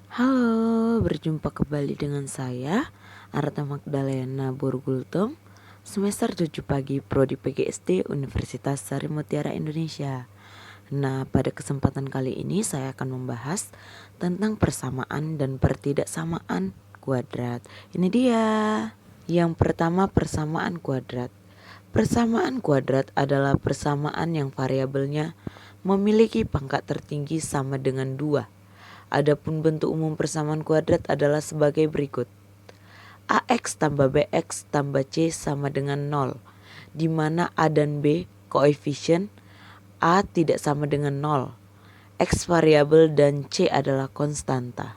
Halo, berjumpa kembali dengan saya, Arta Magdalena Borgultom, semester 7 pagi Prodi PGSD Universitas Sari Mutiara Indonesia. Nah, pada kesempatan kali ini saya akan membahas tentang persamaan dan pertidaksamaan kuadrat. Ini dia. Yang pertama, persamaan kuadrat. Persamaan kuadrat adalah persamaan yang variabelnya memiliki pangkat tertinggi sama dengan 2. Adapun bentuk umum persamaan kuadrat adalah sebagai berikut. AX tambah BX tambah C sama dengan 0, di mana A dan B koefisien, A tidak sama dengan 0, X variabel dan C adalah konstanta.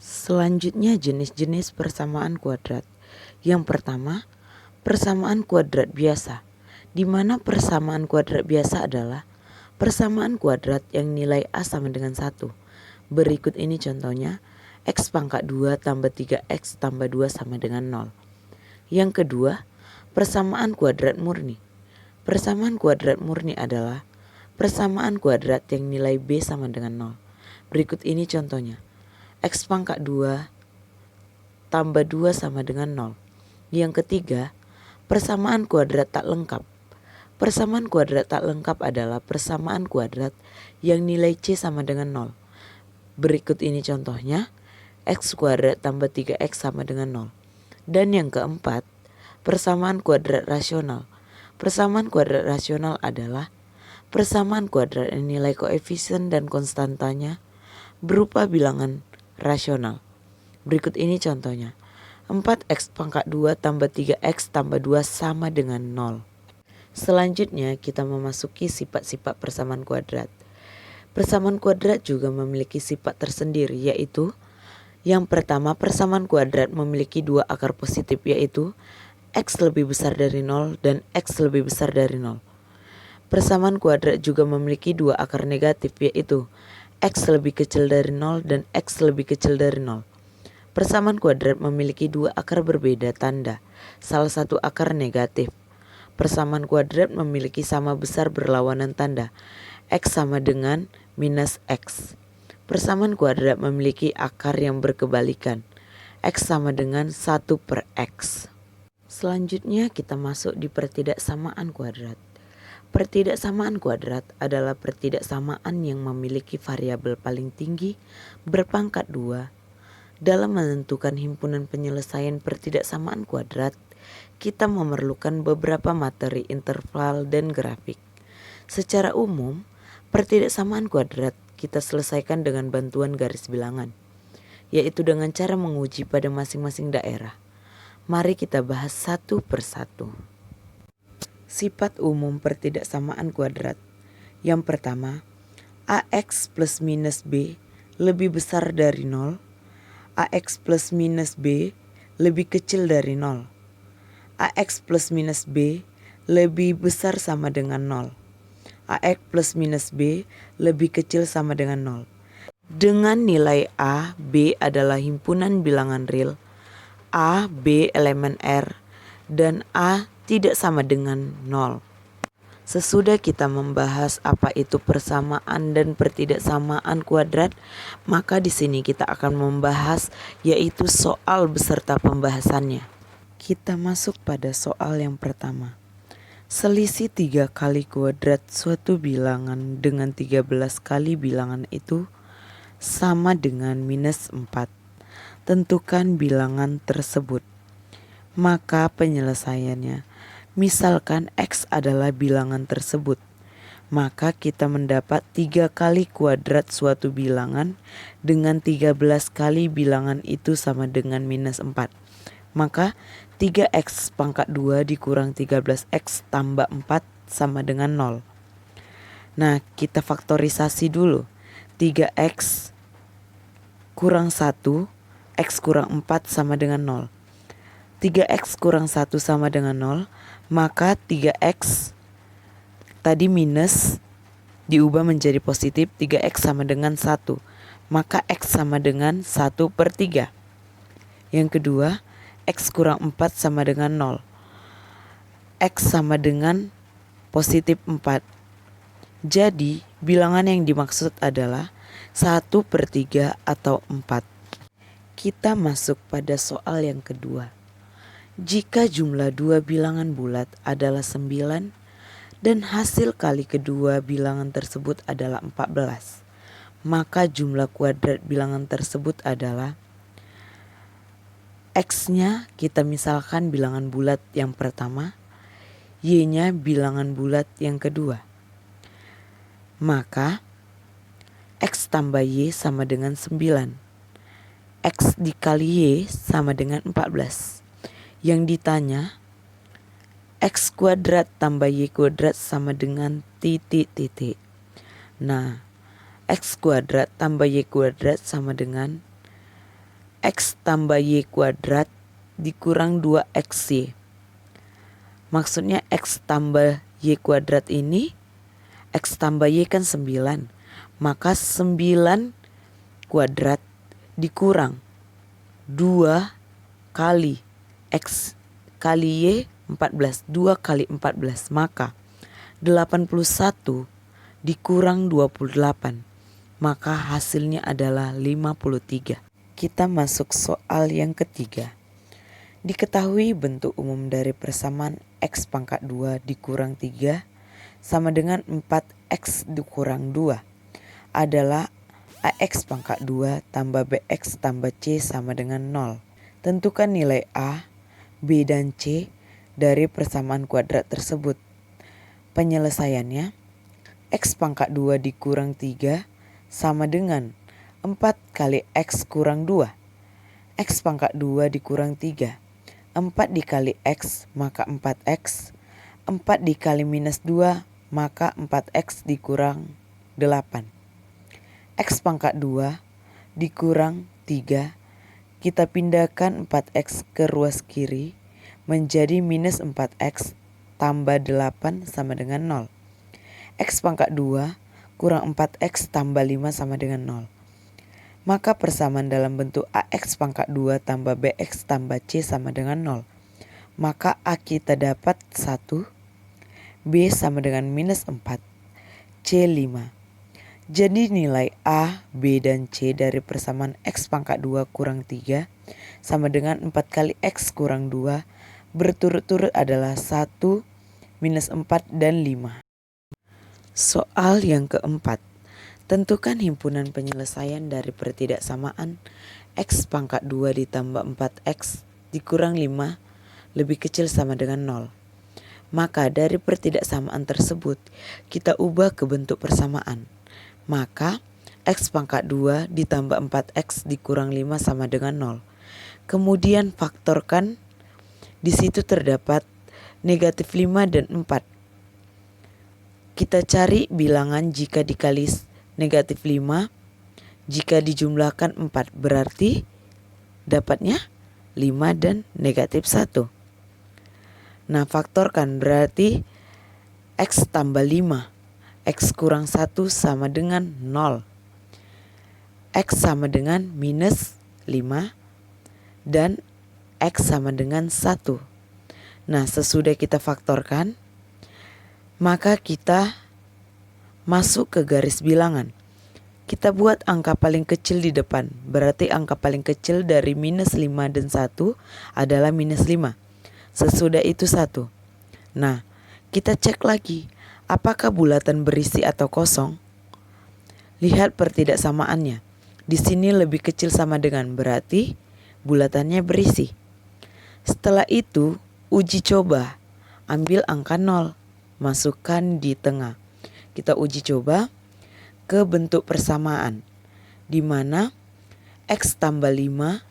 Selanjutnya jenis-jenis persamaan kuadrat. Yang pertama, persamaan kuadrat biasa, di mana persamaan kuadrat biasa adalah persamaan kuadrat yang nilai A sama dengan 1. Berikut ini contohnya, X pangkat 2 tambah 3X tambah 2 sama dengan 0. Yang kedua, persamaan kuadrat murni. Persamaan kuadrat murni adalah persamaan kuadrat yang nilai B sama dengan 0. Berikut ini contohnya, X pangkat 2 tambah 2 sama dengan 0. Yang ketiga, persamaan kuadrat tak lengkap. Persamaan kuadrat tak lengkap adalah persamaan kuadrat yang nilai C sama dengan 0. Berikut ini contohnya, X kuadrat tambah 3X sama dengan 0. Dan yang keempat, persamaan kuadrat rasional. Persamaan kuadrat rasional adalah persamaan kuadrat yang nilai koefisien dan konstantanya berupa bilangan rasional. Berikut ini contohnya, 4X pangkat 2 tambah 3X tambah 2 sama dengan 0. Selanjutnya kita memasuki sifat-sifat persamaan kuadrat. Persamaan kuadrat juga memiliki sifat tersendiri, yaitu yang pertama, persamaan kuadrat memiliki dua akar positif, yaitu X lebih besar dari 0 dan X lebih besar dari 0. Persamaan kuadrat juga memiliki dua akar negatif, yaitu X lebih kecil dari 0 dan X lebih kecil dari 0. Persamaan kuadrat memiliki dua akar berbeda tanda, salah satu akar negatif. Persamaan kuadrat memiliki sama besar berlawanan tanda, X sama dengan minus X. Persamaan kuadrat memiliki akar yang berkebalikan, X sama dengan 1 per X. Selanjutnya kita masuk di pertidaksamaan kuadrat. Pertidaksamaan kuadrat adalah pertidaksamaan yang memiliki variabel paling tinggi berpangkat 2. Dalam menentukan himpunan penyelesaian pertidaksamaan kuadrat, kita memerlukan beberapa materi interval dan grafik. Secara umum, pertidaksamaan kuadrat kita selesaikan dengan bantuan garis bilangan, yaitu dengan cara menguji pada masing-masing daerah. Mari kita bahas satu persatu. Sifat umum pertidaksamaan kuadrat. Yang pertama, AX plus minus B lebih besar dari 0, AX plus minus B lebih kecil dari 0, AX plus minus B lebih besar sama dengan 0. AX plus minus B lebih kecil sama dengan 0. Dengan nilai A, B adalah himpunan bilangan real, A, B elemen R, dan A tidak sama dengan 0. Sesudah kita membahas apa itu persamaan dan pertidaksamaan kuadrat, maka di sini kita akan membahas yaitu soal beserta pembahasannya. Kita masuk pada soal yang pertama. Selisih 3 kali kuadrat suatu bilangan dengan 13 kali bilangan itu sama dengan minus 4. Tentukan bilangan tersebut. Maka penyelesaiannya, misalkan X adalah bilangan tersebut, maka kita mendapat 3 kali kuadrat suatu bilangan dengan 13 kali bilangan itu sama dengan minus 4. Maka 3X pangkat 2 dikurang 13X tambah 4 sama dengan 0. Nah, kita faktorisasi dulu. 3X kurang 1, X kurang 4 sama dengan 0. 3X kurang 1 sama dengan 0, maka 3X tadi minus diubah menjadi positif, 3X sama dengan 1. Maka X sama dengan 1 per 3. Yang kedua, X kurang 4 sama dengan 0. X sama dengan positif 4. Jadi, bilangan yang dimaksud adalah 1/3 atau 4. Kita masuk pada soal yang kedua. Jika jumlah dua bilangan bulat adalah 9 dan hasil kali kedua bilangan tersebut adalah 14, maka jumlah kuadrat bilangan tersebut adalah X-nya kita misalkan bilangan bulat yang pertama, Y-nya bilangan bulat yang kedua. Maka X tambah Y sama dengan 9. X dikali Y sama dengan 14. Yang ditanya, X kuadrat tambah Y kuadrat sama dengan titik-titik. Nah, X kuadrat tambah Y kuadrat sama dengan X tambah Y kuadrat dikurang 2XY. Maksudnya X tambah Y kuadrat ini, X tambah Y kan 9. Maka 9 kuadrat dikurang 2 kali X kali Y 14. 2 kali 14. Maka 81 dikurang 28. Maka hasilnya adalah 53. Kita masuk soal yang ketiga. Diketahui bentuk umum dari persamaan X pangkat 2 dikurang 3 sama dengan 4X dikurang 2 adalah AX pangkat 2 tambah BX tambah C sama dengan 0. Tentukan nilai A, B, dan C dari persamaan kuadrat tersebut. Penyelesaiannya, X pangkat 2 dikurang 3 sama dengan 4 kali X kurang 2. X pangkat 2 dikurang 3. 4 dikali X maka 4X. 4 dikali minus 2 maka 4X dikurang 8. X pangkat 2 dikurang 3, kita pindahkan 4X ke ruas kiri menjadi minus 4X tambah 8 sama dengan 0. X pangkat 2 kurang 4X tambah 5 sama dengan 0. Maka persamaan dalam bentuk AX pangkat 2 tambah BX tambah C sama dengan 0. Maka A kita dapat 1, B sama dengan minus 4, C 5. Jadi nilai A, B, dan C dari persamaan X pangkat 2 kurang 3 sama dengan 4 kali X kurang 2 berturut-turut adalah 1, minus 4, dan 5. Soal yang keempat. Tentukan himpunan penyelesaian dari pertidaksamaan X pangkat 2 ditambah 4X dikurang 5 lebih kecil sama dengan 0. Maka dari pertidaksamaan tersebut kita ubah ke bentuk persamaan. Maka X pangkat 2 ditambah 4X dikurang 5 sama dengan 0. Kemudian faktorkan, di situ terdapat negatif 5 dan 4. Kita cari bilangan jika dikali negatif 5, jika dijumlahkan 4 berarti dapatnya 5 dan negatif 1. Nah, faktorkan berarti X tambah 5. X kurang 1 sama dengan 0. X sama dengan minus 5 dan X sama dengan 1. Nah, sesudah kita faktorkan, maka kita masuk ke garis bilangan. Kita buat angka paling kecil di depan. Berarti angka paling kecil dari minus 5 dan 1 adalah minus 5. Sesudah itu 1. Nah, kita cek lagi. Apakah bulatan berisi atau kosong? Lihat pertidaksamaannya. Di sini lebih kecil sama dengan, berarti bulatannya berisi. Setelah itu, uji coba. Ambil angka 0, masukkan di tengah. Kita uji coba ke bentuk persamaan, di mana X tambah 5,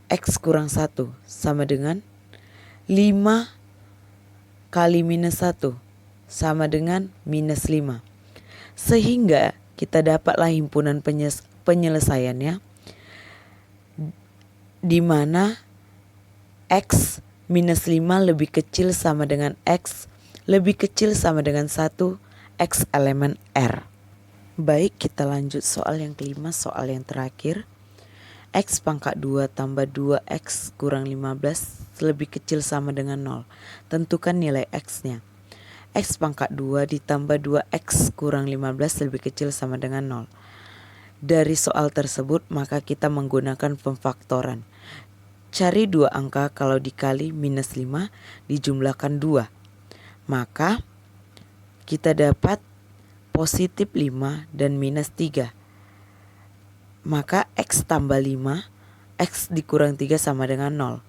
X kurang 1 sama dengan 5 kali minus 1 sama dengan minus 5. Sehingga kita dapatlah himpunan penyelesaiannya, di mana X minus 5 lebih kecil sama dengan X lebih kecil sama dengan 1, X elemen R. Baik, kita lanjut soal yang kelima, soal yang terakhir. X pangkat 2 tambah 2X kurang 15 lebih kecil sama dengan 0. Tentukan nilai X-nya. X pangkat 2 ditambah 2X kurang 15 lebih kecil sama dengan 0. Dari soal tersebut maka kita menggunakan pemfaktoran. Cari dua angka kalau dikali minus 5 dijumlahkan 2. Maka kita dapat positif 5 dan minus 3. Maka X tambah 5, X dikurang 3 sama dengan 0.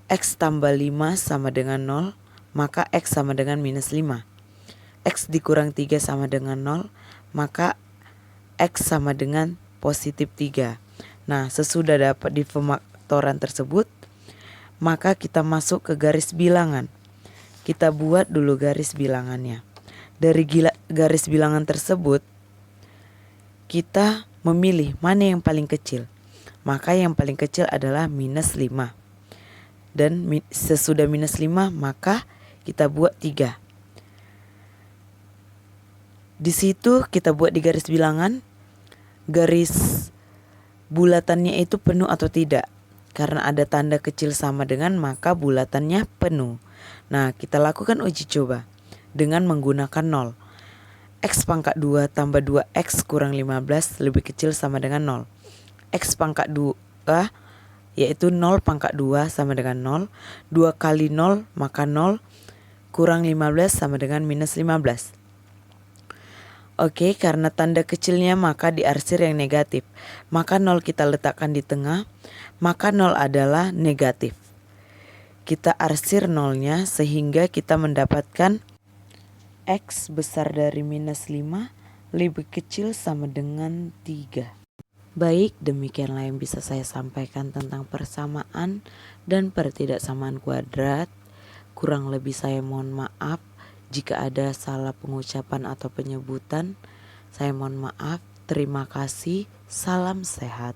X tambah 5 sama dengan 0, maka X sama dengan minus 5. X dikurang 3 sama dengan 0, maka X sama dengan positif 3. Nah, sesudah dapat di pemfaktoran tersebut, maka kita masuk ke garis bilangan. Kita buat dulu garis bilangannya. Dari garis bilangan tersebut, kita memilih mana yang paling kecil. Maka yang paling kecil adalah minus 5. Dan sesudah minus 5 maka kita buat 3. Di situ kita buat di garis bilangan, garis bulatannya itu penuh atau tidak. Karena ada tanda kecil sama dengan maka bulatannya penuh. Nah, kita lakukan uji coba dengan menggunakan 0. X pangkat 2 tambah 2X kurang 15 lebih kecil sama dengan 0. X pangkat 2 yaitu 0 pangkat 2 sama dengan 0. 2 kali 0 maka 0 kurang 15 sama dengan minus 15. Oke, karena tanda kecilnya maka diarsir yang negatif. Maka 0 kita letakkan di tengah, maka 0 adalah negatif. Kita arsir 0-nya sehingga kita mendapatkan X besar dari minus 5 lebih kecil sama dengan 3. Baik, demikianlah yang bisa saya sampaikan tentang persamaan dan pertidaksamaan kuadrat. Kurang lebih saya mohon maaf jika ada salah pengucapan atau penyebutan. Saya mohon maaf. Terima kasih. Salam sehat.